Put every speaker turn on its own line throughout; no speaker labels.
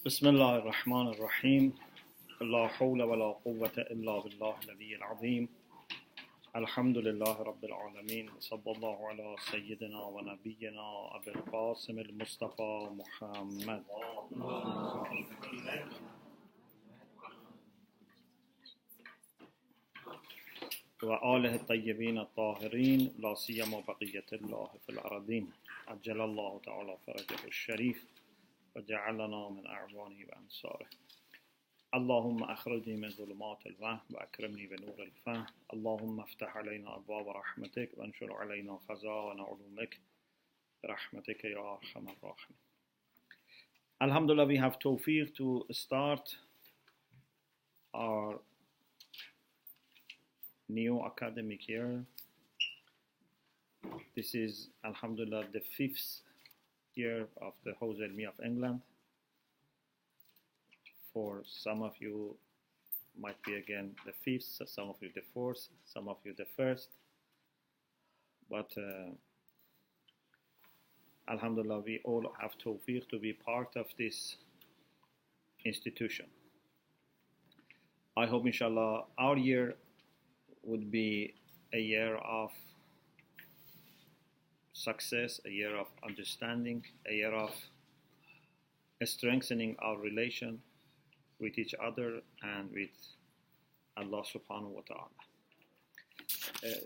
بسم الله الرحمن الرحيم لا حول ولا قوة إلا بالله العلي العظيم الحمد لله رب العالمين صلى الله على سيدنا ونبينا أبي القاسم المصطفى محمد وآله الطيبين الطاهرين لا سيما بقية الله في الأرضين عجل الله تعالى فرجه الشريف وجعلنا من أعوانه وأنصاره اللهم أخرجني من ظلمات الوهم وأكرمني بنور الفهم اللهم افتح علينا أبواب رحمتك وانشر علينا خزائن علومك برحمتك يا أرحم الراحمين. Alhamdulillah, we have tawfiq to start our new academic year. This is, Alhamdulillah, the 5th year of the Hawzah Ilmiyyah of England. For some of you, might be again the 5th, some of you the 4th, some of you the 1st. But Alhamdulillah, we all have tawfiq to be part of this institution. I hope, inshallah, our year would be a year of success, a year of understanding, a year of strengthening our relation with each other and with Allah subhanahu wa ta'ala.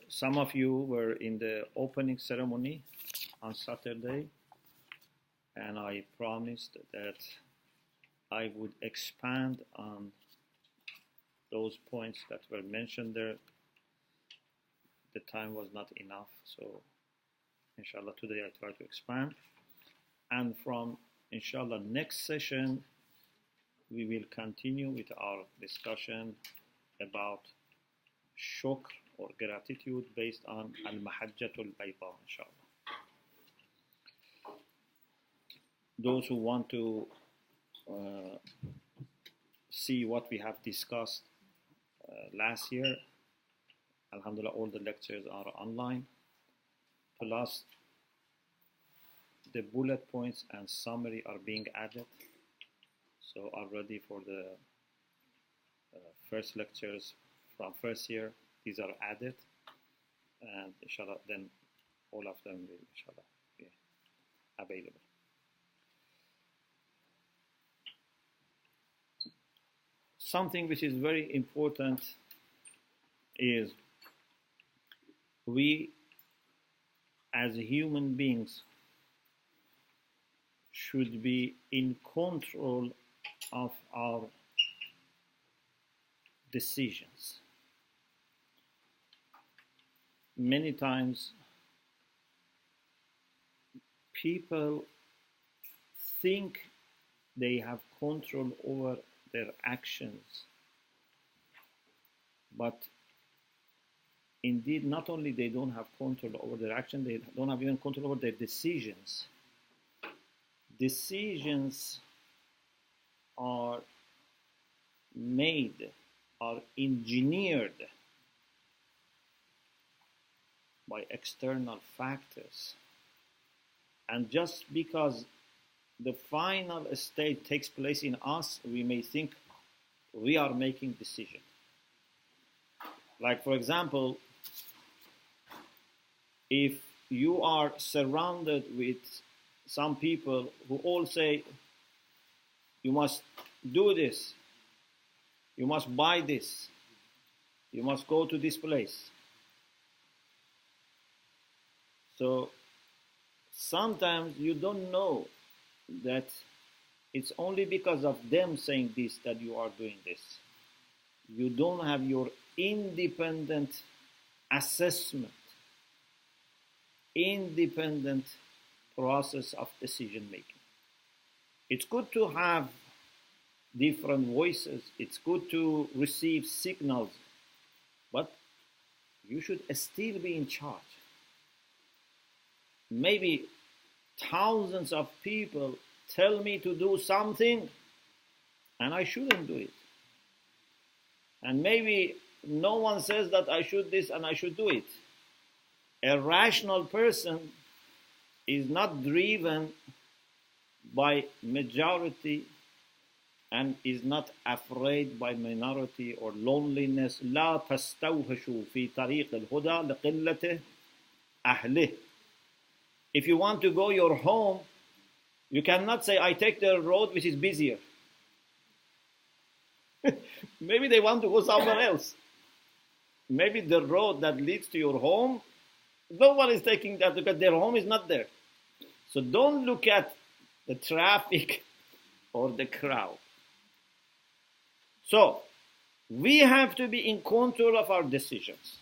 Some of you were in the opening ceremony on Saturday, and I promised that I would expand on those points that were mentioned there. The time was not enough, so inshallah today I try to expand. And from inshallah next session we will continue with our discussion about shukr or gratitude based on al-mahajjatul bayda, inshallah. Those who want to see what we have discussed last year, Alhamdulillah, all the lectures are online. Plus, the bullet points and summary are being added. So are ready for the first lectures from first year. These are added. And inshallah, then all of them will inshallah be available. Something which is very important is we as human beings should be in control of our decisions. Many times people think they have control over their actions, but indeed, not only they don't have control over their action, they don't have even control over their decisions. Decisions are made, are engineered by external factors. And just because the final state takes place in us, we may think we are making decisions. Like, for example, if you are surrounded with some people who all say, you must do this, you must buy this, you must go to this place. So sometimes you don't know that it's only because of them saying this that you are doing this. You don't have your independent assessment, independent process of decision making. It's good to have different voices, it's good to receive signals, but you should still be in charge. Maybe thousands of people tell me to do something and I shouldn't do it. And maybe no one says that I should this and I should do it. A rational person is not driven by majority and is not afraid by minority or loneliness. لا تستوحشوا في طريق الهدى لقلة أهله. If you want to go your home, you cannot say, I take the road which is busier. Maybe they want to go somewhere else. Maybe the road that leads to your home, no one is taking that because their home is not there. So don't look at the traffic or the crowd. So we have to be in control of our decisions.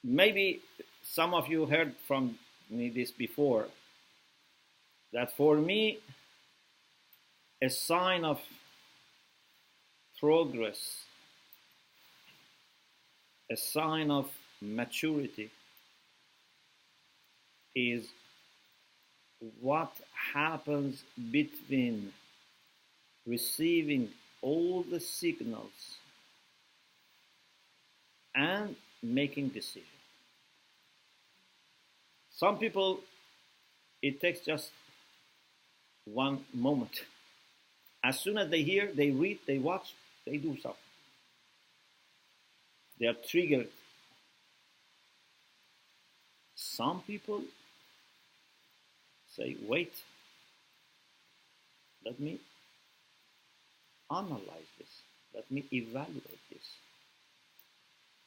Maybe some of you heard from me this before, that for me, a sign of progress, a sign of maturity is what happens between receiving all the signals and making decisions. Some people, it takes just one moment. As soon as they hear, they read, they watch, they do something. They are triggered. Some people say, wait, let me analyze this. Let me evaluate this.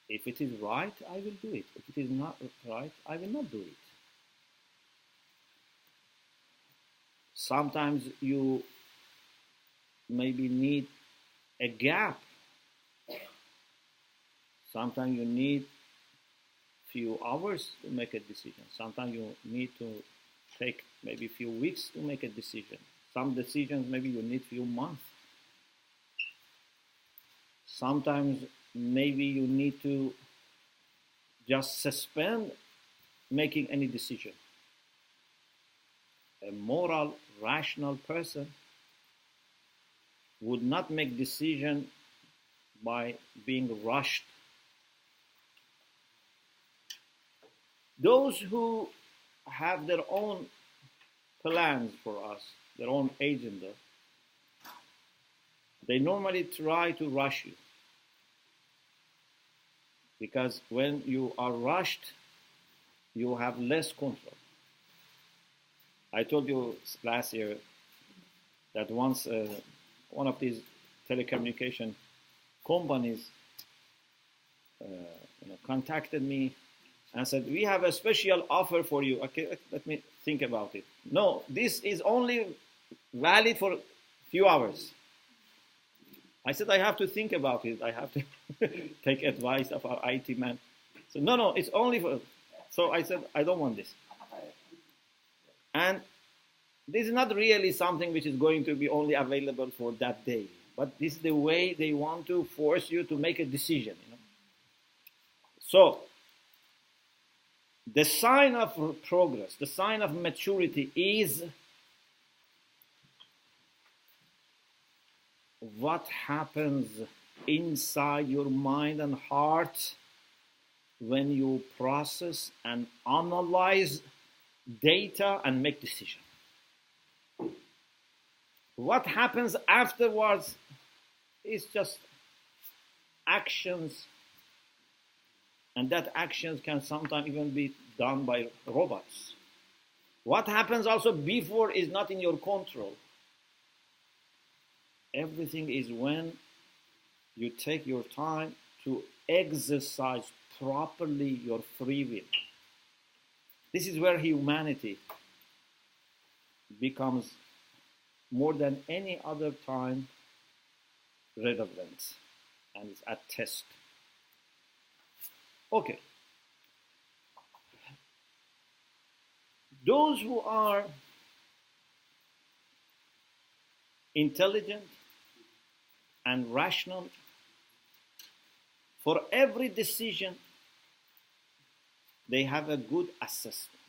If it is right, I will do it. If it is not right, I will not do it. Sometimes you maybe need a gap. Sometimes you need few hours to make a decision. Sometimes you need to take maybe a few weeks to make a decision. Some decisions maybe you need few months. Sometimes maybe you need to just suspend making any decision. A moral, rational person would not make decision by being rushed. Those who have their own plans for us, their own agenda, they normally try to rush you. Because when you are rushed, you have less control. I told you last year that once one of these telecommunication companies contacted me and said, we have a special offer for you. Okay, let me think about it. No, this is only valid for a few hours. I said, I have to think about it. I have to take advice of our IT man. So no, it's only for... So I said, I don't want this. And this is not really something which is going to be only available for that day. But this is the way they want to force you to make a decision. So, the sign of progress, the sign of maturity is what happens inside your mind and heart when you process and analyze data and make decisions. What happens afterwards is just actions, and that actions can sometimes even be done by robots. What happens also before is not in your control. Everything is when you take your time to exercise properly your free will. This is where humanity becomes more than any other time relevant and is at test. Okay. Those who are intelligent and rational, for every decision, they have a good assessment.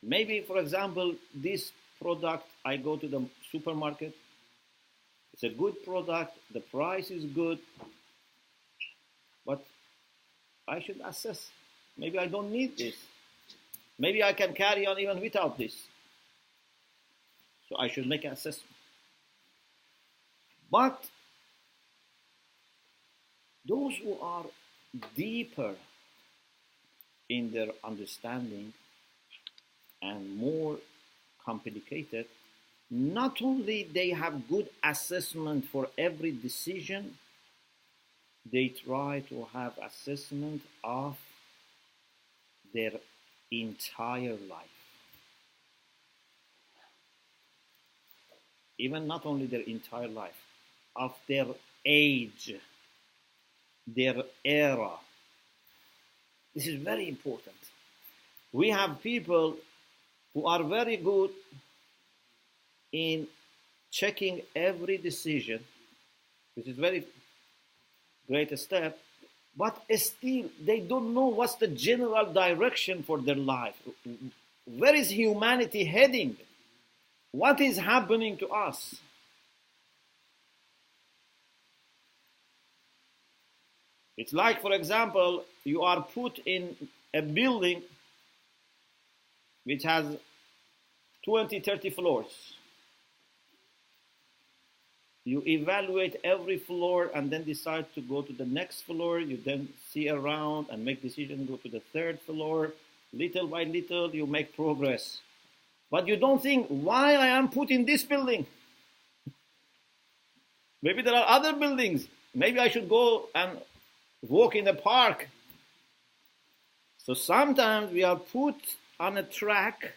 Maybe, for example, this product, I go to the supermarket, it's a good product, the price is good, but I should assess. Maybe I don't need this. Maybe I can carry on even without this. So I should make an assessment. But those who are deeper in their understanding and more complicated, not only they have good assessment for every decision, they try to have assessment of their entire life. Even not only their entire life, of their age, their era. This is very important. We have people who are very good in checking every decision, which is very great step, but still they don't know what's the general direction for their life. Where is humanity heading? What is happening to us? It's like, for example, you are put in a building which has 20, 30 floors. You evaluate every floor and then decide to go to the next floor. You then see around and make decisions, go to the third floor. Little by little, you make progress. But you don't think, why I am put in this building? Maybe there are other buildings. Maybe I should go and walk in the park. So sometimes we are put on a track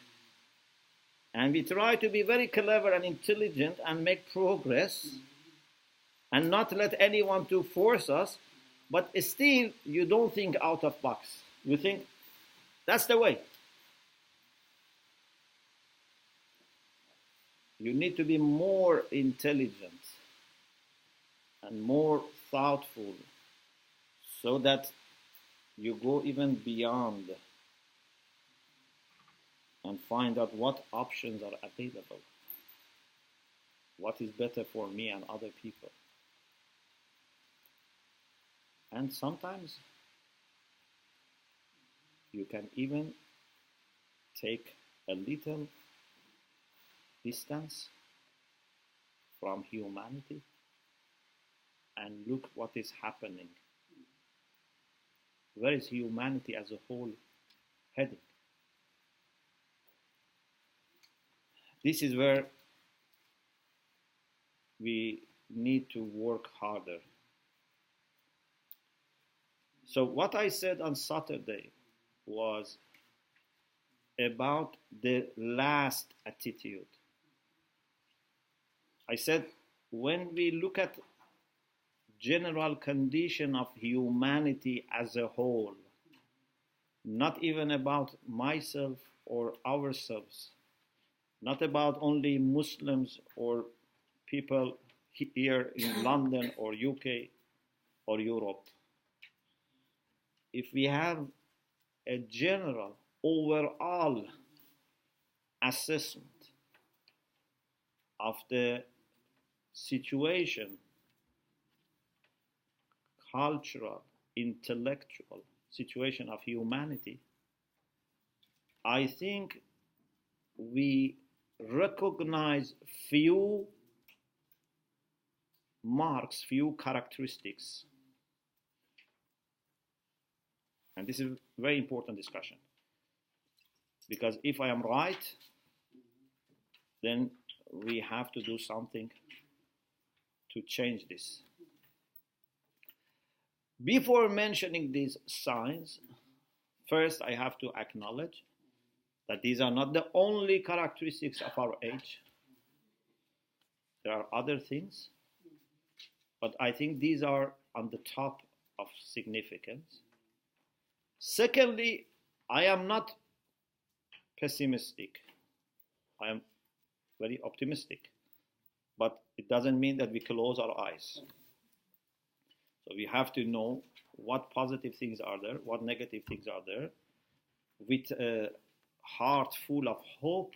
and we try to be very clever and intelligent and make progress and not let anyone to force us, but still you don't think out of box. You think that's the way. You need to be more intelligent and more thoughtful so that you go even beyond and find out what options are available. What is better for me and other people. And sometimes you can even take a little distance from humanity and look what is happening. Where is humanity as a whole heading? This is where we need to work harder. So what I said on Saturday was about the last attitude. I said when we look at general condition of humanity as a whole, not even about myself or ourselves, not about only Muslims or people here in London or UK or Europe. If we have a general, overall assessment of the situation, cultural, intellectual situation of humanity, I think we recognize few marks, few characteristics. And this is a very important discussion. Because if I am right, then we have to do something to change this. Before mentioning these signs, first I have to acknowledge that these are not the only characteristics of our age. There are other things, but I think these are on the top of significance. Secondly, I am not pessimistic. I am very optimistic, but it doesn't mean that we close our eyes. So we have to know what positive things are there, what negative things are there, with a heart full of hope,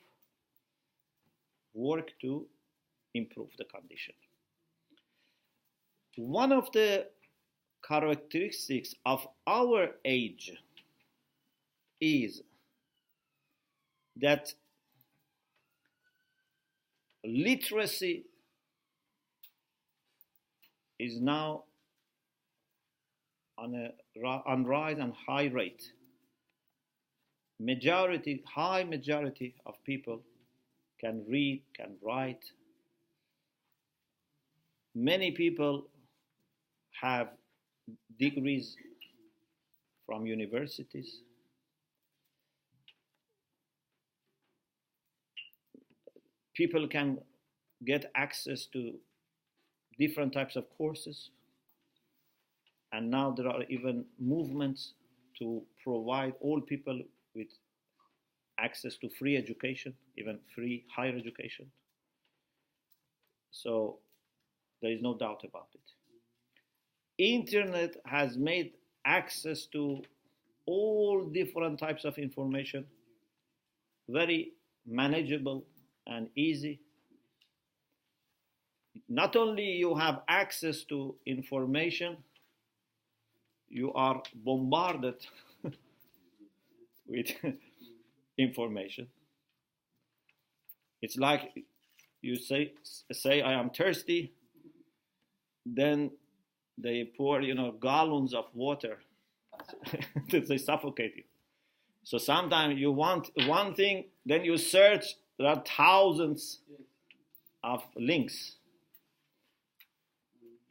work to improve the condition. One of the characteristics of our age is that literacy is now on rise and high rate. High majority of people can read, can write. Many people have degrees from universities. People can get access to different types of courses. And now there are even movements to provide all people with access to free education, even free higher education. So there is no doubt about it. Internet has made access to all different types of information very manageable and easy. Not only you have access to information, you are bombarded with information. It's like you say I am thirsty, then they pour gallons of water. They suffocate you. So sometimes you want one thing, then you search, there are thousands of links.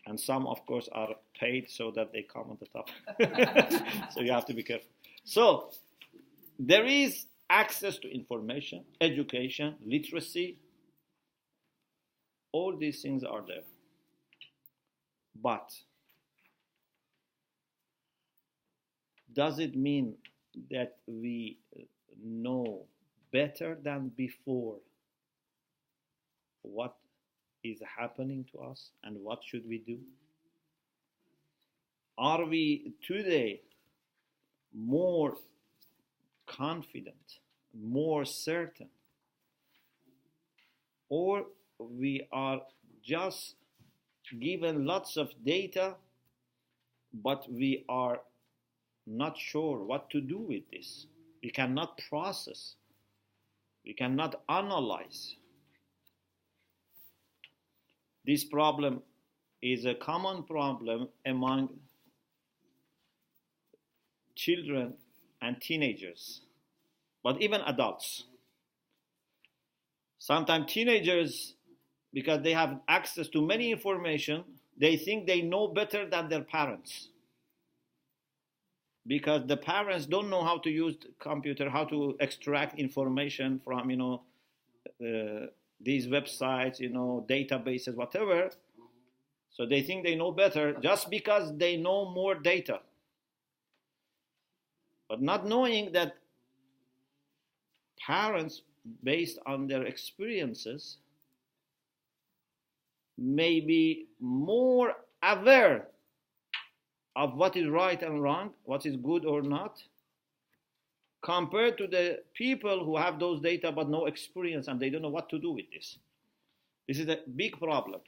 And some, of course, are paid so that they come on the top. So you have to be careful. So there is access to information, education, literacy. All these things are there. But does it mean that we know better than before what is happening to us and what should we do? Are we today more confident, more certain, or we are just given lots of data, but we are not sure what to do with this? We cannot process, we cannot analyze. This problem is a common problem among children and teenagers, but even adults. Sometimes teenagers, because they have access to many information, they think they know better than their parents. Because the parents don't know how to use the computer, how to extract information from, these websites, databases, whatever. So they think they know better just because they know more data. But not knowing that parents, based on their experiences, may be more aware of what is right and wrong, what is good or not, compared to the people who have those data but no experience and they don't know what to do with this. This is a big problem.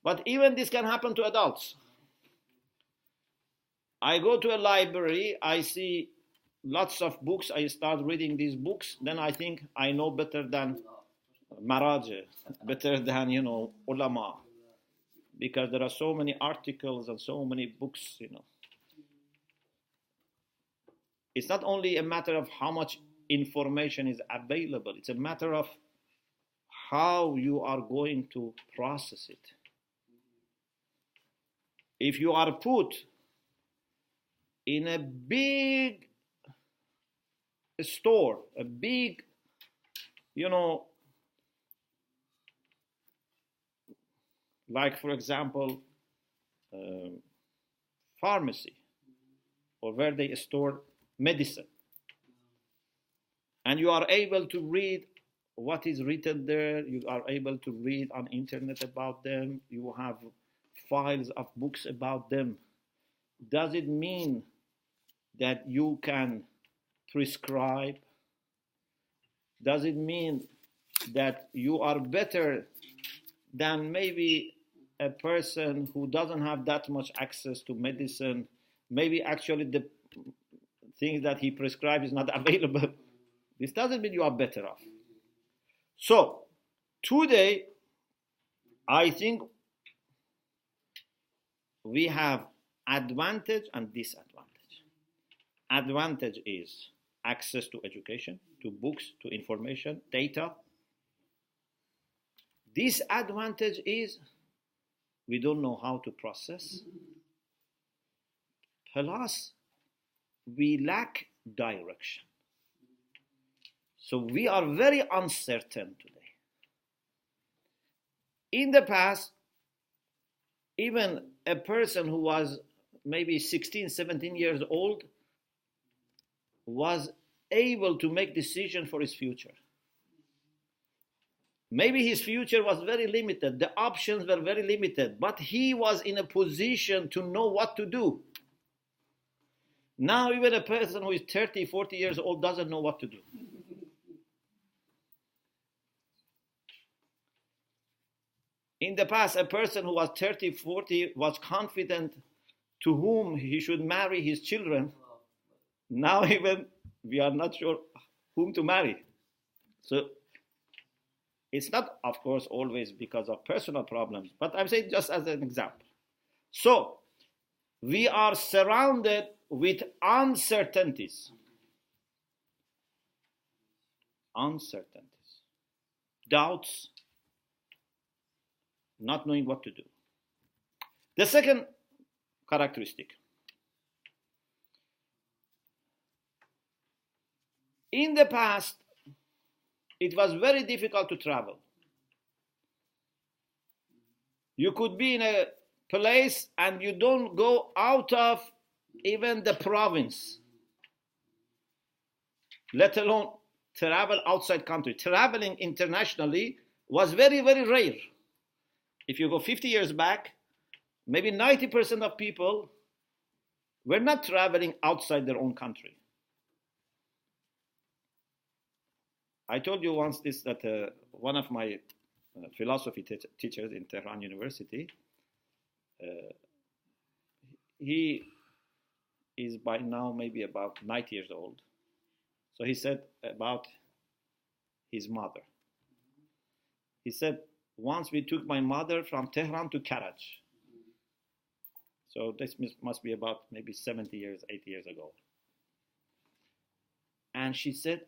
But even this can happen to adults. I go to a library, I see lots of books, I start reading these books, then I think I know better than Maraja, better than, ulama. Because there are so many articles and so many books, It's not only a matter of how much information is available, it's a matter of how you are going to process it. If you are put in a big store, a big, like for example, pharmacy, or where they store medicine, and you are able to read what is written there, you are able to read on internet about them, you have files of books about them. Does it mean that you can prescribe? Does it mean that you are better than maybe a person who doesn't have that much access to medicine, maybe actually the things that he prescribes is not available, this doesn't mean you are better off. So, today, I think we have advantage and disadvantage. Advantage is access to education, to books, to information, data. Disadvantage is we don't know how to process. Plus, we lack direction. So we are very uncertain today. In the past, even a person who was maybe 16, 17 years old was able to make decisions for his future. Maybe his future was very limited, the options were very limited, but he was in a position to know what to do. Now even a person who is 30, 40 years old doesn't know what to do. In the past, a person who was 30, 40 was confident to whom he should marry his children. Now even we are not sure whom to marry. So it's not, of course, always because of personal problems, but I'm saying just as an example. So we are surrounded with uncertainties. Uncertainties. Doubts. Not knowing what to do. The second characteristic. In the past, it was very difficult to travel. You could be in a place and you don't go out of even the province, let alone travel outside country. Traveling internationally was very, very rare. If you go 50 years back, maybe 90% of people were not traveling outside their own country. I told you once this, that one of my philosophy teachers in Tehran University, he is by now maybe about 90 years old. So he said about his mother. He said, once we took my mother from Tehran to Karaj. So this must be about maybe 70 years, 80 years ago. And she said,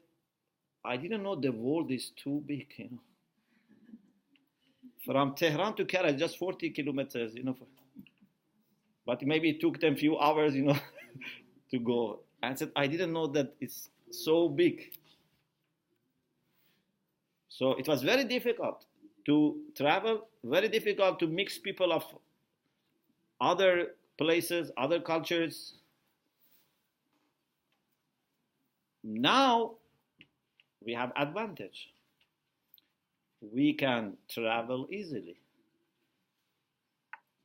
I didn't know the world is too big, you know. From Tehran to Karaj, just 40 kilometers, you know. But maybe it took them a few hours, you know, to go. And said, I didn't know that it's so big. So it was very difficult to travel, very difficult to mix people of other places, other cultures. Now we have advantage. We can travel easily.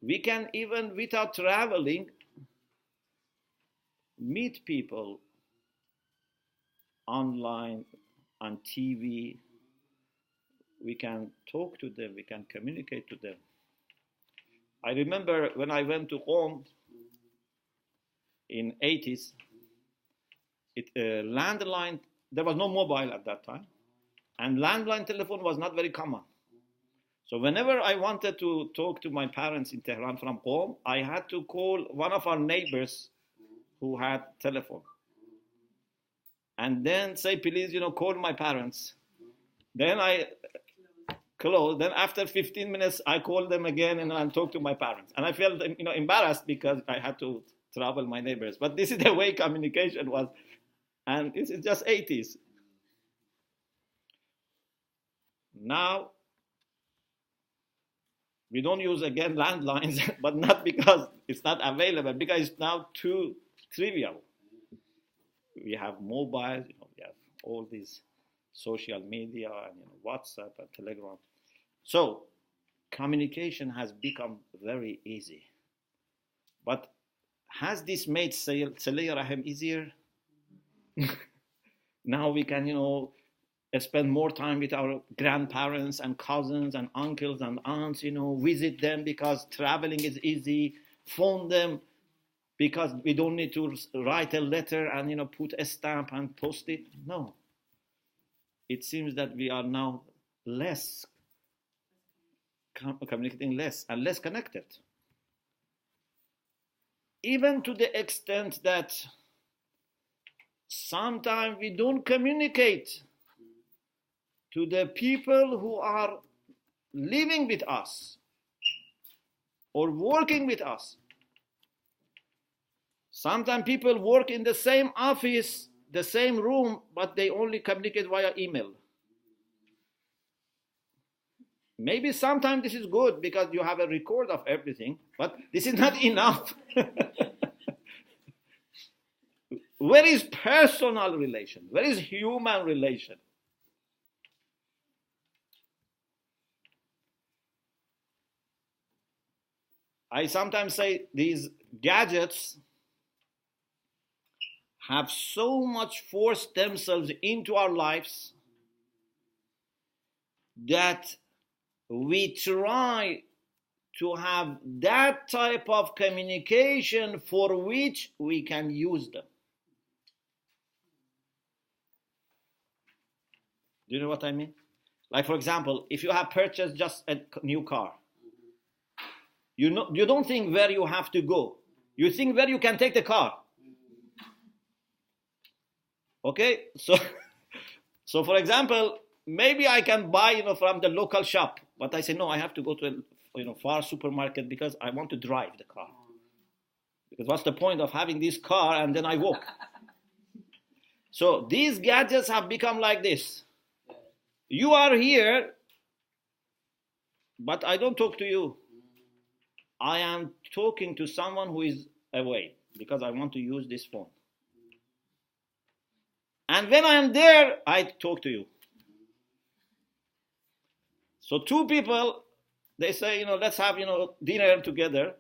We can even without traveling meet people online, on TV. We can talk to them, we can communicate to them. I remember when I went to Qom in 80s, landline, there was no mobile at that time, and landline telephone was not very common. So whenever I wanted to talk to my parents in Tehran from Qom, I had to call one of our neighbors who had telephone. And then say, please, you know, call my parents. Then I close. Then after 15 minutes, I call them again and I talk to my parents. And I felt, you know, embarrassed because I had to trouble my neighbors. But this is the way communication was. And this is just 80s. Now, we don't use again landlines, but not because it's not available, because it's now too trivial. We have mobiles, you know, we have all these social media and, you know, WhatsApp and Telegram. So communication has become very easy. But has this made Salih Rahim easier? Now we can, you know, spend more time with our grandparents and cousins and uncles and aunts, visit them because traveling is easy, phone them because we don't need to write a letter and, put a stamp and post it. No. It seems that we are now communicating less and less connected. Even to the extent that sometimes we don't communicate to the people who are living with us or working with us. Sometimes people work in the same office, the same room, but they only communicate via email. Maybe sometimes this is good because you have a record of everything, but this is not enough. Where is personal relation? Where is human relation? I sometimes say these gadgets have so much forced themselves into our lives that we try to have that type of communication for which we can use them. Do you know what I mean? Like, for example, if you have purchased just a new car, you don't think where you have to go. You think where you can take the car. Okay? So for example, maybe I can buy, from the local shop, but I say, no, I have to go to a far supermarket because I want to drive the car. Because what's the point of having this car and then I walk? So these gadgets have become like this. You are here, but I don't talk to you. I am talking to someone who is away because I want to use this phone. And when I am there, I talk to you. So two people, they say, let's have, dinner together.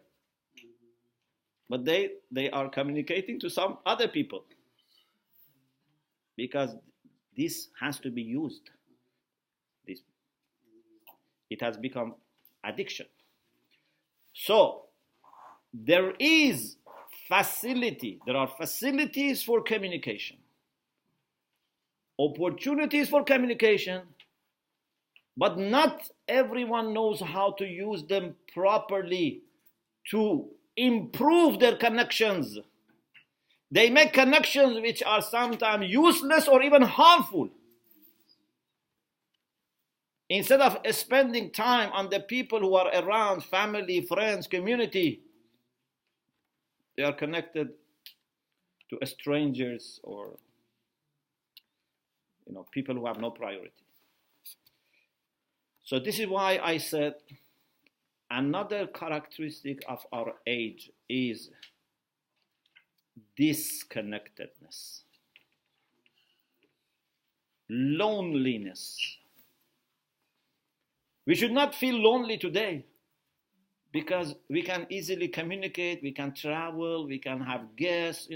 But they are communicating to some other people. Because this has to be used. It has become addiction. So, there are facilities for communication. Opportunities for communication, but not everyone knows how to use them properly to improve their connections. They make connections which are sometimes useless or even harmful. Instead of spending time on the people who are around, family, friends, community, they are connected to strangers or people who have no priority. So this is why I said another characteristic of our age is disconnectedness, loneliness. We should not feel lonely today because we can easily communicate, we can travel, we can have guests,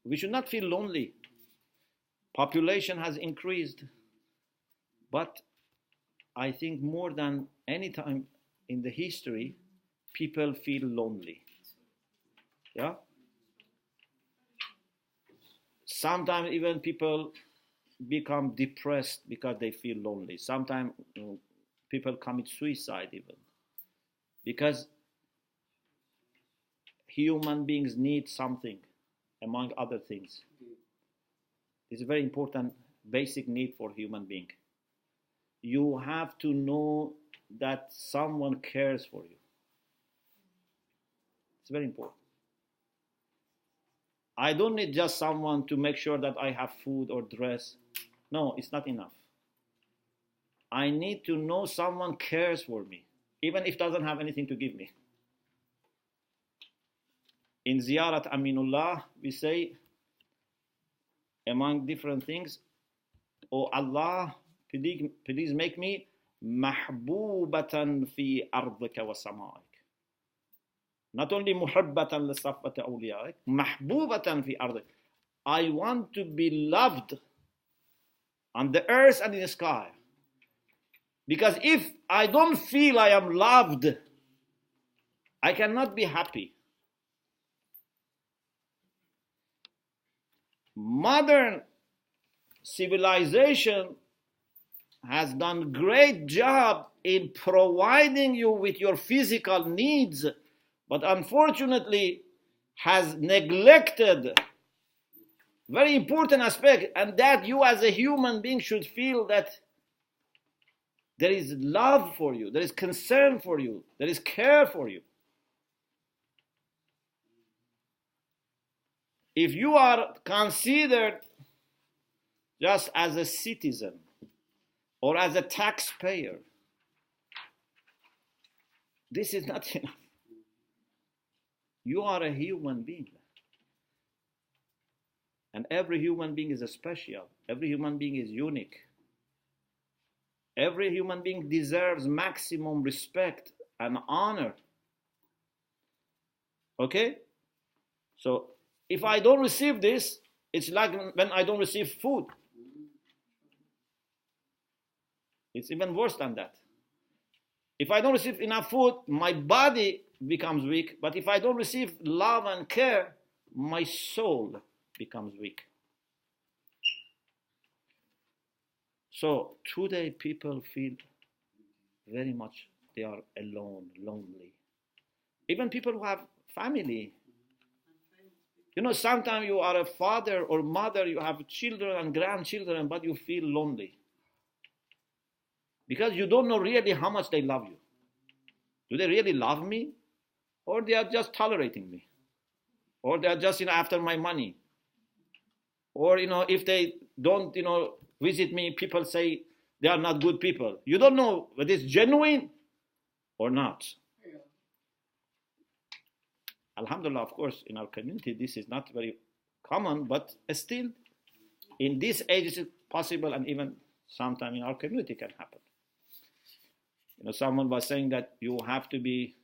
We should not feel lonely. Population has increased, but I think more than any time in the history, people feel lonely. Yeah? Sometimes even people become depressed because they feel lonely. Sometimes people commit suicide even. Because human beings need something, among other things. It's a very important basic need for human being. You have to know that someone cares for you. It's very important. I don't need just someone to make sure that I have food or dress. No, it's not enough. I need to know someone cares for me, even if doesn't have anything to give me. In Ziyarat Aminullah, we say, among different things, oh Allah, please make me mahbubatan fi ardika wa sama'ik. Not only muhabbatan li safwati awliyaik, mahbubatan fi ardik. I want to be loved on the earth and in the sky. Because if I don't feel I am loved, I cannot be happy. Modern civilization has done great job in providing you with your physical needs, but unfortunately has neglected very important aspect, and that you as a human being should feel that there is love for you, there is concern for you, there is care for you. If you are considered just as a citizen or as a taxpayer, this is not enough. You are a human being. And every human being is special. Every human being is unique. Every human being deserves maximum respect and honor. Okay? So, if I don't receive this, it's like when I don't receive food. It's even worse than that. If I don't receive enough food, my body becomes weak. But if I don't receive love and care, my soul becomes weak. So today people feel very much they are alone, lonely. Even people who have family. You know, sometimes you are a father or mother, you have children and grandchildren, but you feel lonely. Because you don't know really how much they love you. Do they really love me? Or they are just tolerating me? Or they are just, after my money? Or, if they don't, visit me, people say they are not good people. You don't know whether it's genuine or not. Yeah. Alhamdulillah, of course, in our community, this is not very common, but still, in this age, it's possible, and even sometime in our community can happen. Someone was saying that you have to be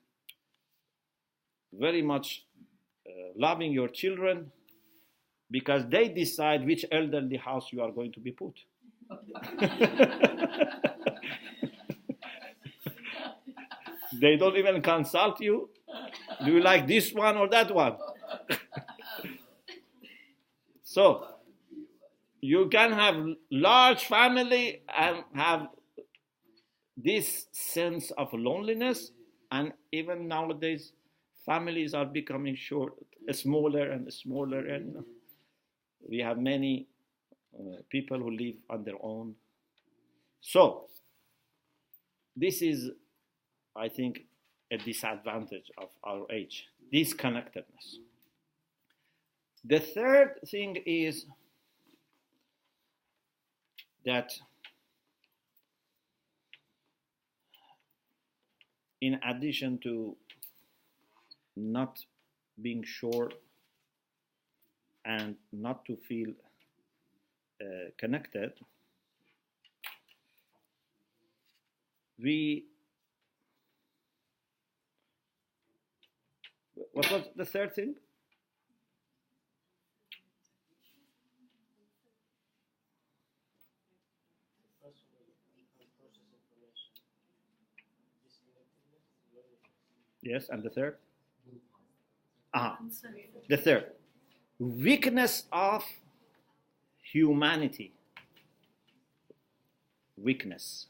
very much loving your children because they decide which elderly house you are going to be put. They don't even consult you. Do you like this one or that one? So, you can have large family and have this sense of loneliness, and even nowadays, families are becoming smaller and smaller, and we have many people who live on their own. So, this is, I think, a disadvantage of our age, disconnectedness. The third thing is that in addition to not being sure and not to feel connected, what was the third thing? Yes, and the third? The third. Weakness of humanity. Weakness.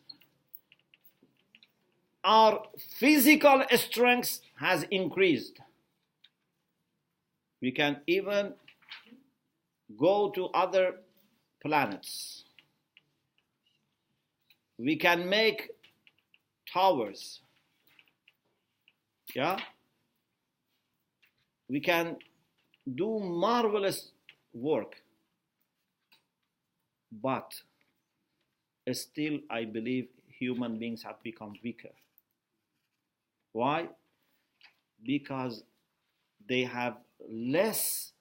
Our physical strength has increased. We can even go to other planets. We can make towers. Yeah? We can do marvelous work. But still, I believe human beings have become weaker. Why? Because they have less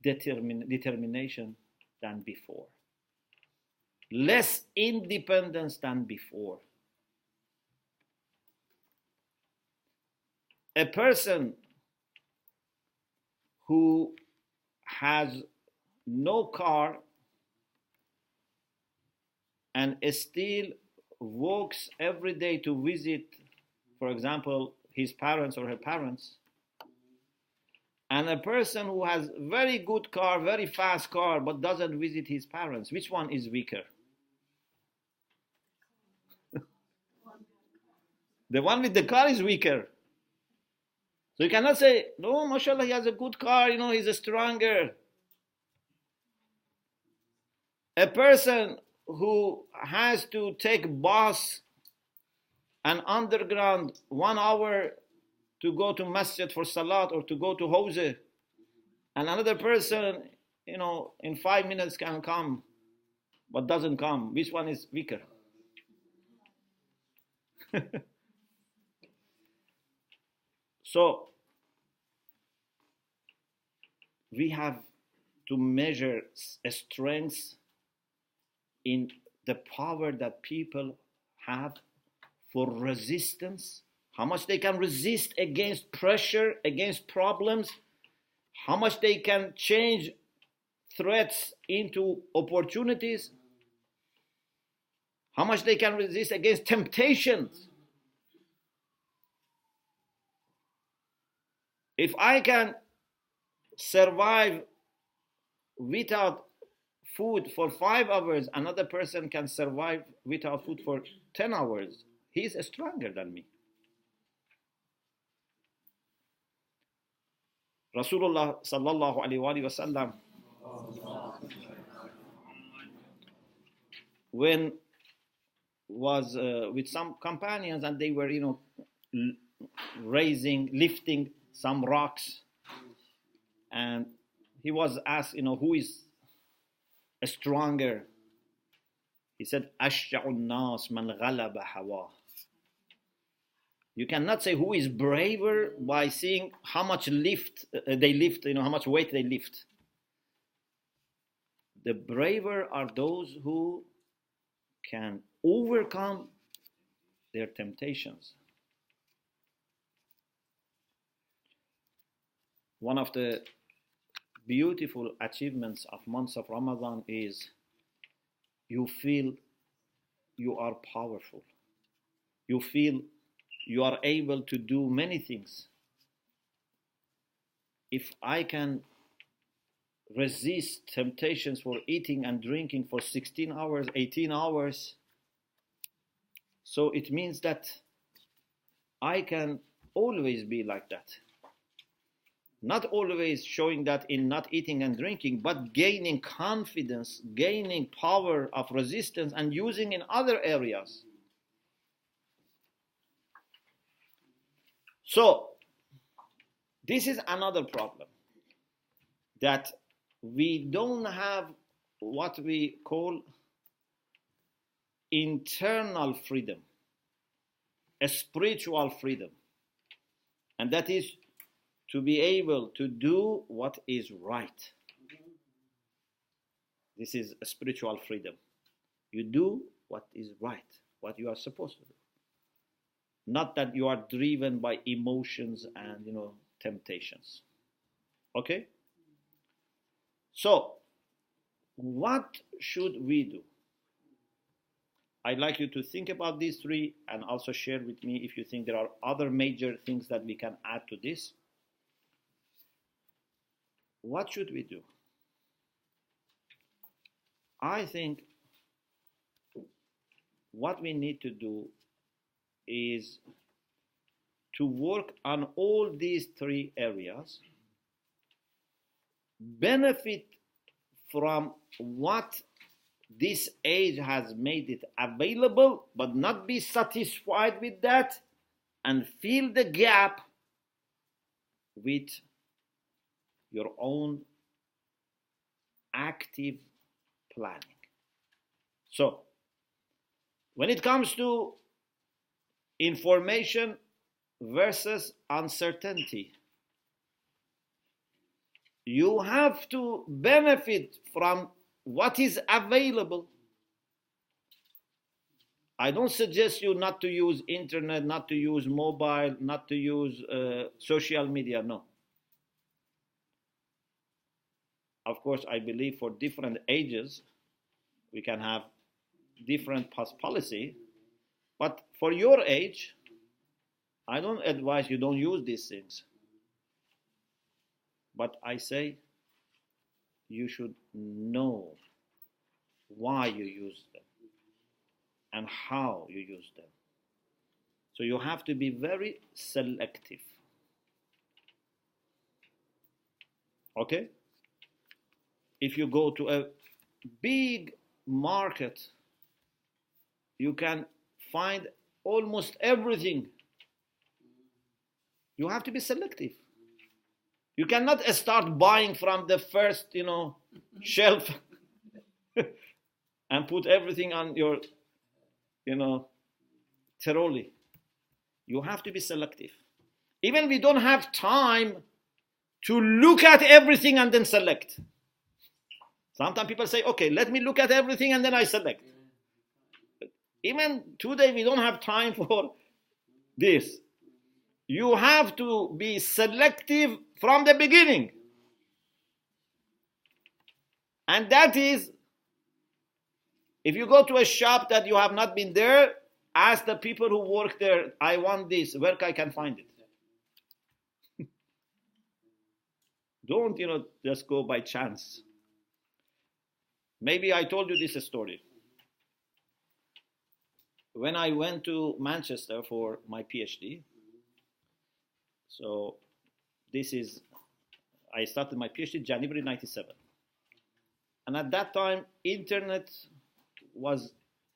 determination than before. Less independence than before. A person who has no car and still walks every day to visit, for example, his parents or her parents, and a person who has very good car, very fast car, but doesn't visit his parents, which one is weaker? The one with the car is weaker. So you cannot say, no, mashallah, he has a good car, he's stronger. A person who has to take bus and underground 1 hour to go to masjid for salat or to go to Hawzah, and another person, in 5 minutes can come, but doesn't come. Which one is weaker? So, we have to measure strengths in the power that people have for resistance, how much they can resist against pressure, against problems, how much they can change threats into opportunities, how much they can resist against temptations. If I can survive without food for 5 hours, another person can survive without food for 10 hours. He's stronger than me. Rasulullah sallallahu alaihi wasallam, when was with some companions, and they were, lifting some rocks, and he was asked, who is stronger? He said, "Ashja'un nas man ghalaba hawa." You cannot say who is braver by seeing how much they lift, how much weight they lift. The braver are those who can overcome their temptations. One of the beautiful achievements of months of Ramadan is you feel you are powerful. You feel you are able to do many things. If I can resist temptations for eating and drinking for 16 hours, 18 hours, so it means that I can always be like that. Not always showing that in not eating and drinking, but gaining confidence, gaining power of resistance, and using in other areas. So, this is another problem, that we don't have what we call internal freedom, a spiritual freedom, and that is to be able to do what is right. This is a spiritual freedom. You do what is right, what you are supposed to do. Not that you are driven by emotions and, temptations. Okay? So, what should we do? I'd like you to think about these three and also share with me if you think there are other major things that we can add to this. What should we do? I think what we need to do is to work on all these three areas, benefit from what this age has made it available, but not be satisfied with that, and fill the gap with your own active planning. So, when it comes to information versus uncertainty, you have to benefit from what is available. I don't suggest you not to use internet, not to use mobile, not to use social media, no. Of course, I believe for different ages, we can have different policy, but for your age, I don't advise you don't use these things. But I say you should know why you use them and how you use them. So you have to be very selective. Okay? If you go to a big market, you can find almost everything. You have to be selective. You cannot start buying from the first, shelf and put everything on your, trolley. You have to be selective. Even we don't have time to look at everything and then select. Sometimes people say, okay, let me look at everything and then I select. Even today we don't have time for this. You have to be selective from the beginning. And that is, if you go to a shop that you have not been there, ask the people who work there, I want this, where I can find it. Don't, just go by chance. Maybe I told you this story. When I went to Manchester for my PhD, so I started my PhD January 97. And at that time, internet was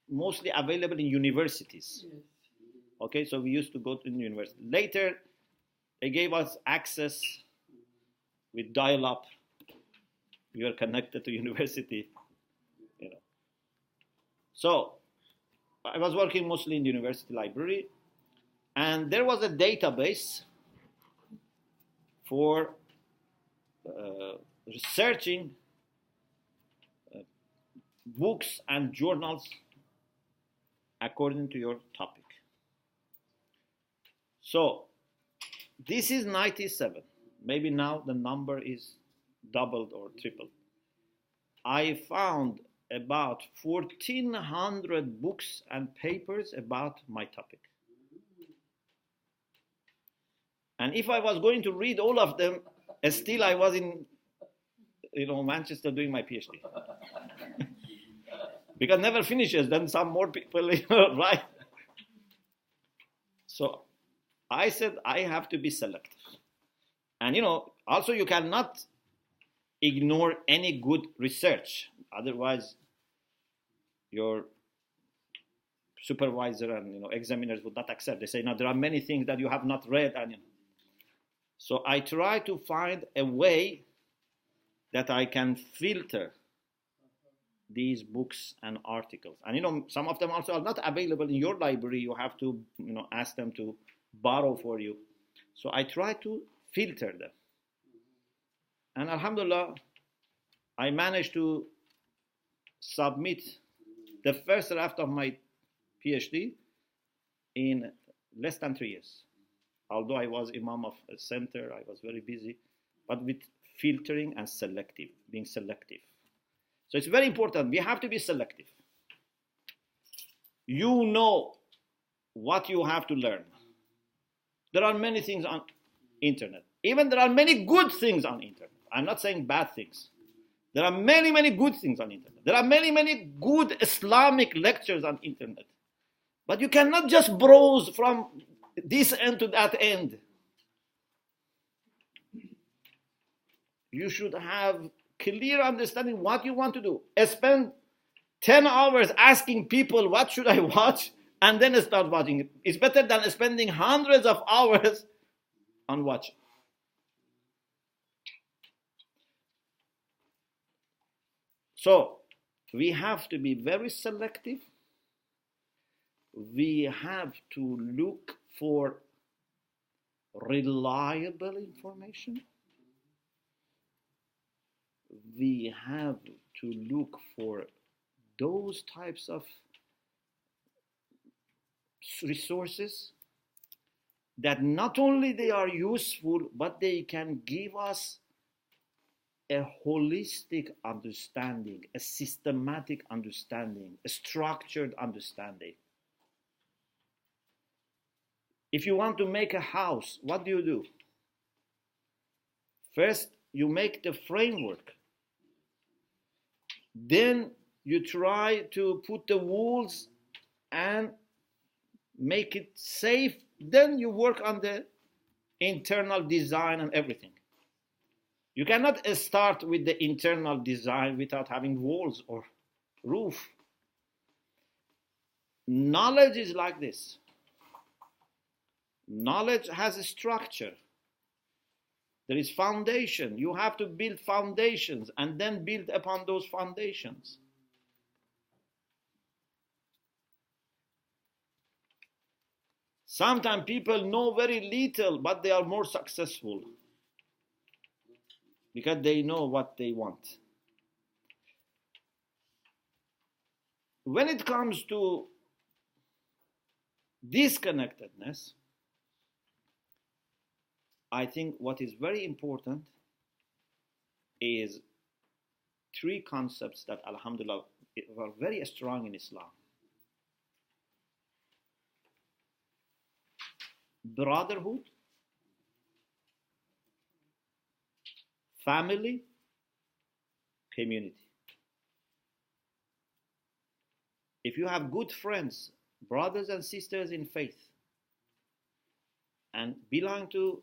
mostly available in universities. Okay, so we used to go to the university. Later, they gave us access with dial-up. We were connected to university. So I was working mostly in the university library, and there was a database for researching books and journals according to your topic. So this is 97. Maybe now the number is doubled or tripled. I found about 1,400 books and papers about my topic. And if I was going to read all of them, still I was in Manchester doing my PhD. Because never finishes, then some more people write. So I said I have to be selective. And also you cannot ignore any good research. Otherwise, your supervisor and examiners would not accept. They say, no, there are many things that you have not read. And so I try to find a way that I can filter these books and articles. And some of them also are not available in your library. You have to ask them to borrow for you. So I try to filter them. And alhamdulillah, I managed to submit the first draft of my PhD in less than 3 years. Although I was imam of a center, I was very busy, but with filtering and being selective. So it's very important. We have to be selective. You know what you have to learn. There are many things on internet. Even there are many good things on internet. I'm not saying bad things. There are many, many good things on internet. There are many, many good Islamic lectures on internet. But you cannot just browse from this end to that end. You should have clear understanding what you want to do. Spend 10 hours asking people, what should I watch? And then start watching it. It's better than spending hundreds of hours on watching. So, we have to be very selective. We have to look for reliable information. We have to look for those types of resources that not only they are useful, but they can give us a holistic understanding, a systematic understanding, a structured understanding. If you want to make a house, what do? First, you make the framework. Then you try to put the walls and make it safe. Then you work on the internal design and everything. You cannot start with the internal design without having walls or roof. Knowledge is like this. Knowledge has a structure. There is foundation. You have to build foundations and then build upon those foundations. Sometimes people know very little, but they are more successful because they know what they want. When it comes to disconnectedness, I think what is very important is three concepts that, alhamdulillah, are very strong in Islam. Brotherhood, family, community. If you have good friends, brothers and sisters in faith, and belong to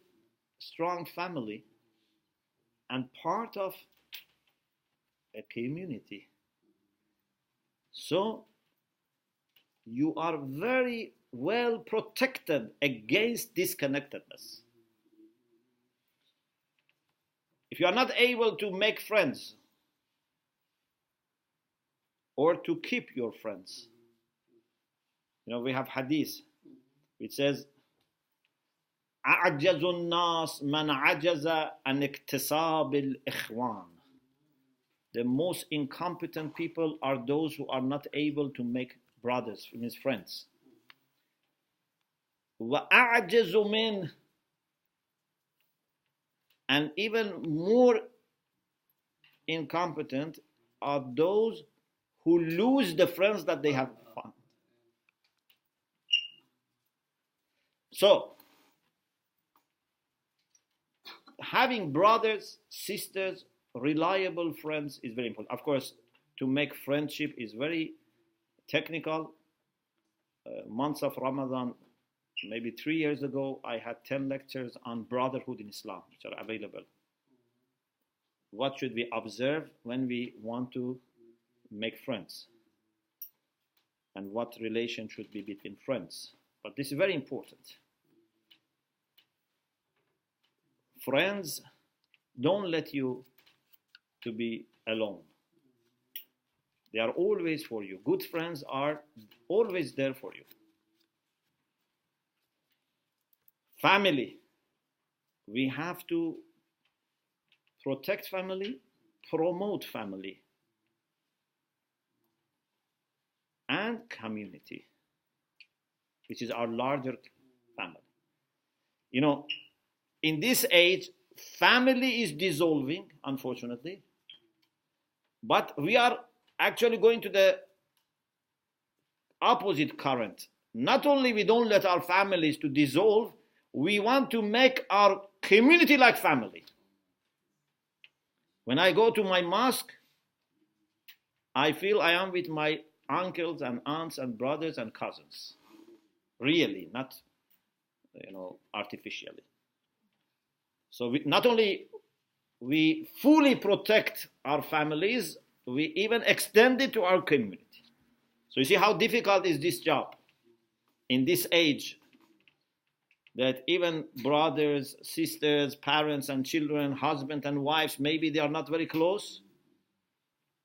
strong family and part of a community, so you are very well protected against disconnectedness. If you are not able to make friends or to keep your friends, we have hadith which says أعجز الناس من عجز عن اكتساب الإخوان. The most incompetent people are those who are not able to make brothers, means friends. وأعجز من, and even more incompetent are those who lose the friends that they have found. So, having brothers, sisters, reliable friends is very important. Of course, to make friendship is very technical. Months of Ramadan, maybe 3 years ago, I had 10 lectures on brotherhood in Islam, which are available. What should we observe when we want to make friends? And what relation should be between friends? But this is very important. Friends don't let you to be alone. They are always for you. Good friends are always there for you. Family. We have to protect family, promote family, and community, which is our larger family. In this age, family is dissolving, unfortunately, but we are actually going to the opposite current. Not only we don't let our families to dissolve, we want to make our community like family. When I go to my mosque, I feel I am with my uncles and aunts and brothers and cousins. Really, not, artificially. So not only we fully protect our families, we even extend it to our community. So you see how difficult is this job in this age, that even brothers, sisters, parents and children, husband and wives, maybe they are not very close.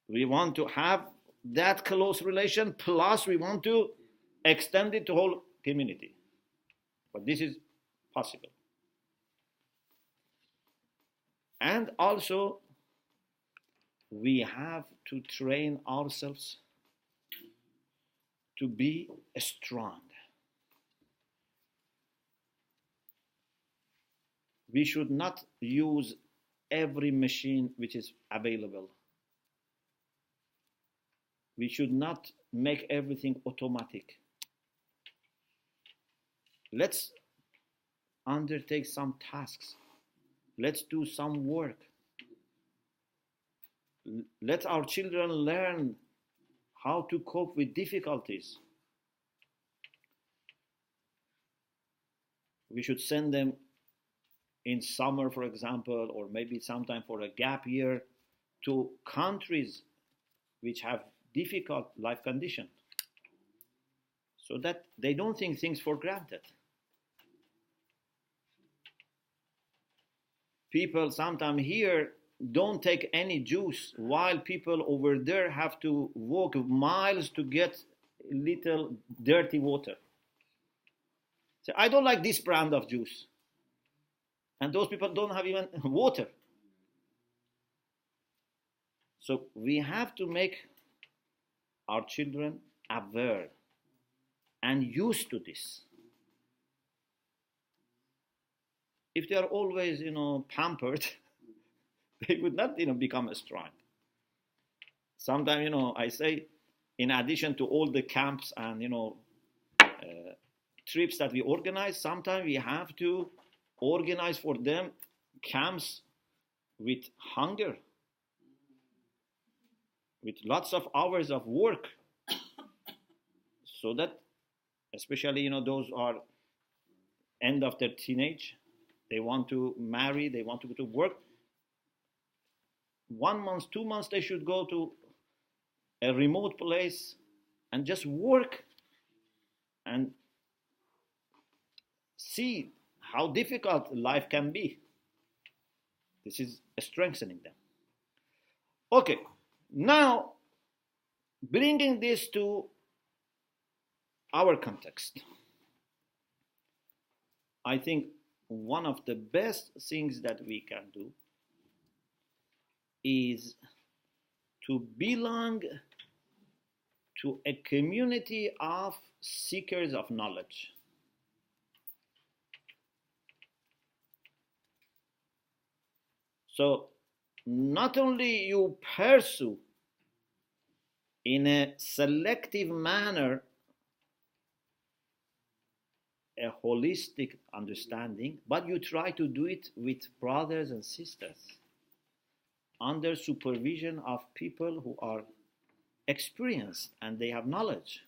We want to have that close relation, plus we want to extend it to whole community. But this is possible. And also, we have to train ourselves to be strong. We should not use every machine which is available. We should not make everything automatic. Let's undertake some tasks. Let's do some work. Let our children learn how to cope with difficulties. We should send them in summer, for example, or maybe sometime for a gap year to countries which have difficult life conditions, so that they don't think things for granted. People sometimes here don't take any juice, while people over there have to walk miles to get little dirty water. So I don't like this brand of juice. And those people don't have even water. So we have to make our children aware and used to this. If they are always, pampered, they would not, become strong. Sometimes, I say, in addition to all the camps and, trips that we organize, sometimes we have to organize for them camps with hunger, with lots of hours of work, so that, especially, those are end of their teenage, they want to marry, they want to go to work. 1 month, 2 months, they should go to a remote place and just work and see how difficult life can be. This is strengthening them. Okay, now bringing this to our context. I think one of the best things that we can do is to belong to a community of seekers of knowledge. So not only you pursue in a selective manner a holistic understanding, but you try to do it with brothers and sisters under supervision of people who are experienced and they have knowledge.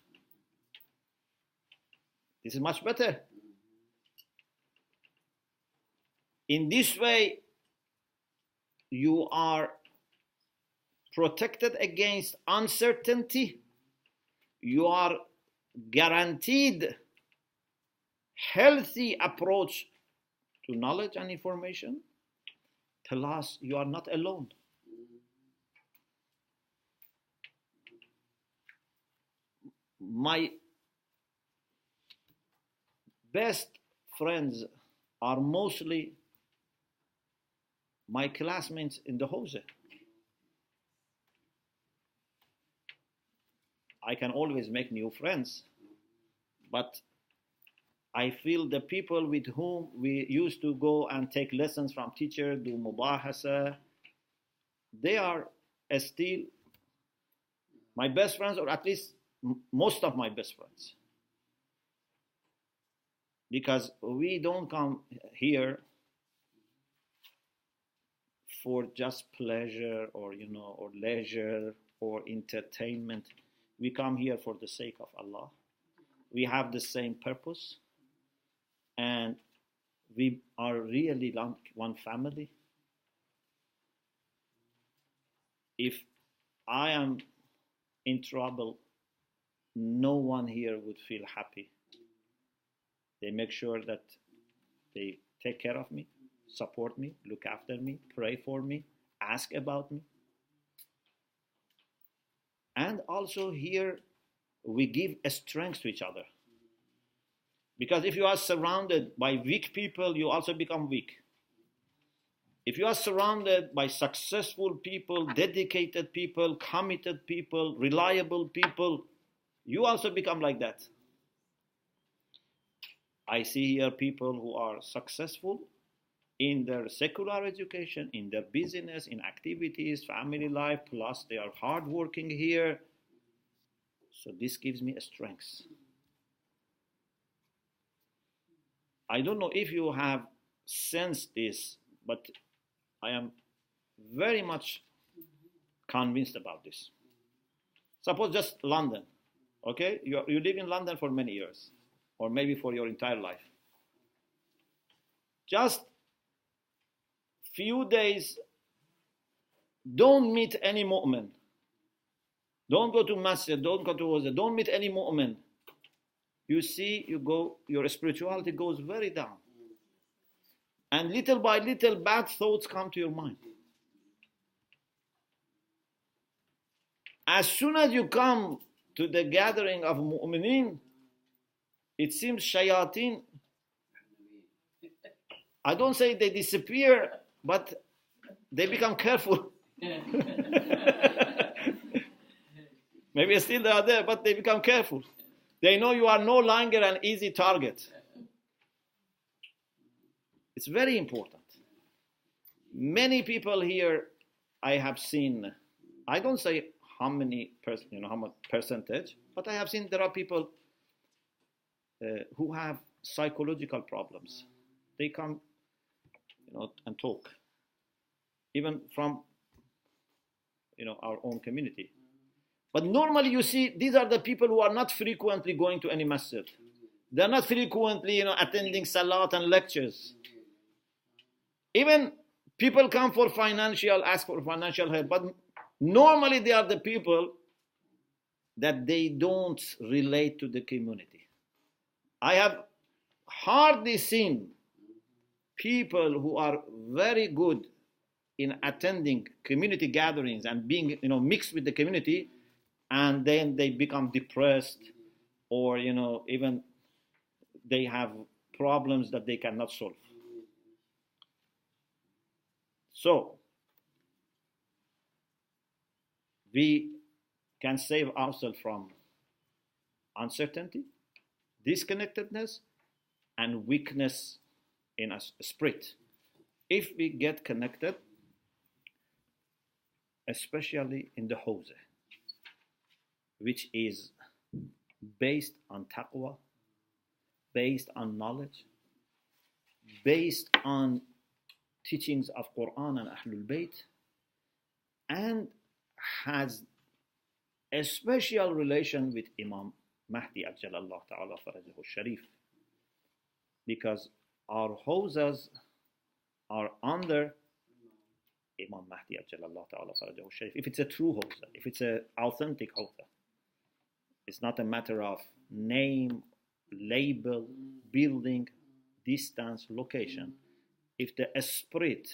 This is much better. In this way, you are protected against uncertainty. You are guaranteed healthy approach to knowledge and information. Plus, you are not alone. My best friends are mostly my classmates in the Hawzah. I can always make new friends, but I feel the people with whom we used to go and take lessons from teacher, do mubahasa, they are still my best friends, or at least most of my best friends. Because we don't come here for just pleasure or or leisure or entertainment. We come here for the sake of Allah. We have the same purpose, and we are really like one family. If I am in trouble, no one here would feel happy. They make sure that they take care of me, support me, look after me, pray for me, ask about me. And also here, we give a strength to each other. Because if you are surrounded by weak people, you also become weak. If you are surrounded by successful people, dedicated people, committed people, reliable people, you also become like that. I see here people who are successful in their secular education, in their business, in activities, family life, plus they are hardworking here. So this gives me a strength. I don't know if you have sensed this, but I am very much convinced about this. Suppose just London, okay? You live in London for many years, or maybe for your entire life. Just few days, don't meet any mu'min. Don't go to masjid, don't go to Hawzah, don't meet any mu'min. You see, your spirituality goes very down. And little by little, bad thoughts come to your mind. As soon as you come to the gathering of mu'mineen, it seems shayateen, I don't say they disappear, but they become careful. Maybe still they are there, but they become careful. They know you are no longer an easy target. It's very important. Many people here I have seen, I don't say how many how much percentage, but I have seen there are people who have psychological problems. They come, and talk, even from, our own community. But normally you see, these are the people who are not frequently going to any masjid. They're not frequently, attending salat and lectures. Even people come ask for financial help, but normally they are the people that they don't relate to the community. I have hardly seen people who are very good in attending community gatherings and being, mixed with the community, and then they become depressed, or, even they have problems that they cannot solve. So, we can save ourselves from uncertainty, disconnectedness, and weakness in a spirit if we get connected, especially in the Hawzah, which is based on taqwa, based on knowledge, based on teachings of Quran and Ahlul Bayt, and has a special relation with Imam Mahdi Ajjalallahu Ta'ala Farajahu Sharif, because our Hawzahs are under Imam Mahdi Ajjalallahu Ta'ala Farajahu Sharif. If it's a true Hawzah, if it's an authentic Hawzah, it's not a matter of name, label, building, distance, location. If the spirit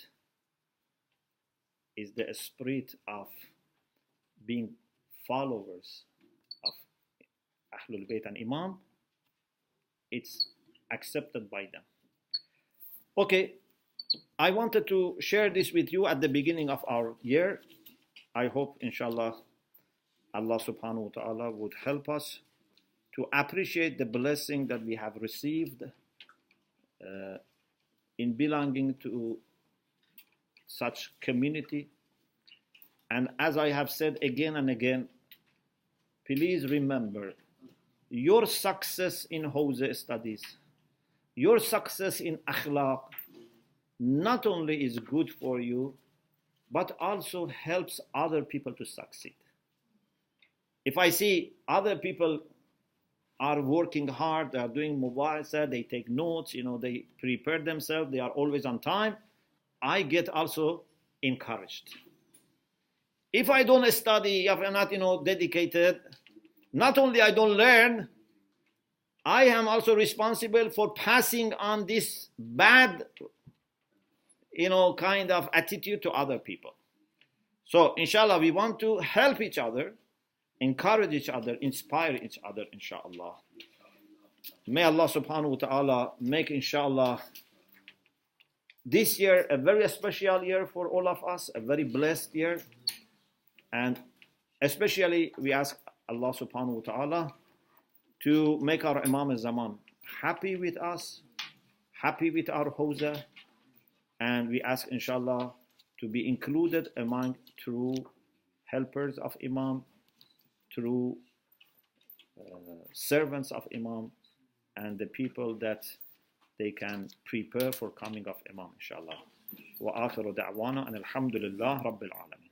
is the spirit of being followers of Ahlul Bayt and Imam, it's accepted by them. Okay, I wanted to share this with you at the beginning of our year. I hope, inshallah, Allah subhanahu wa ta'ala would help us to appreciate the blessing that we have received in belonging to such community. And as I have said again and again, please remember, your success in Hawzah studies, your success in Akhlaq, not only is good for you, but also helps other people to succeed. If I see other people are working hard, they are doing mubarazah, they take notes, they prepare themselves, they are always on time, I get also encouraged. If I don't study, if I'm not, dedicated, not only I don't learn, I am also responsible for passing on this bad, kind of attitude to other people. So, inshallah, we want to help each other, encourage each other, inspire each other, inshallah. May Allah subhanahu wa ta'ala make, inshallah, this year a very special year for all of us, a very blessed year. And especially we ask Allah subhanahu wa ta'ala to make our Imam al-Zaman happy with us, happy with our Hawzah, And we ask, inshallah, to be included among true helpers of Imam, true servants of Imam, and the people that they can prepare for coming of Imam, inshallah. وآخر دعوانا أن الحمد لله رب العالمين.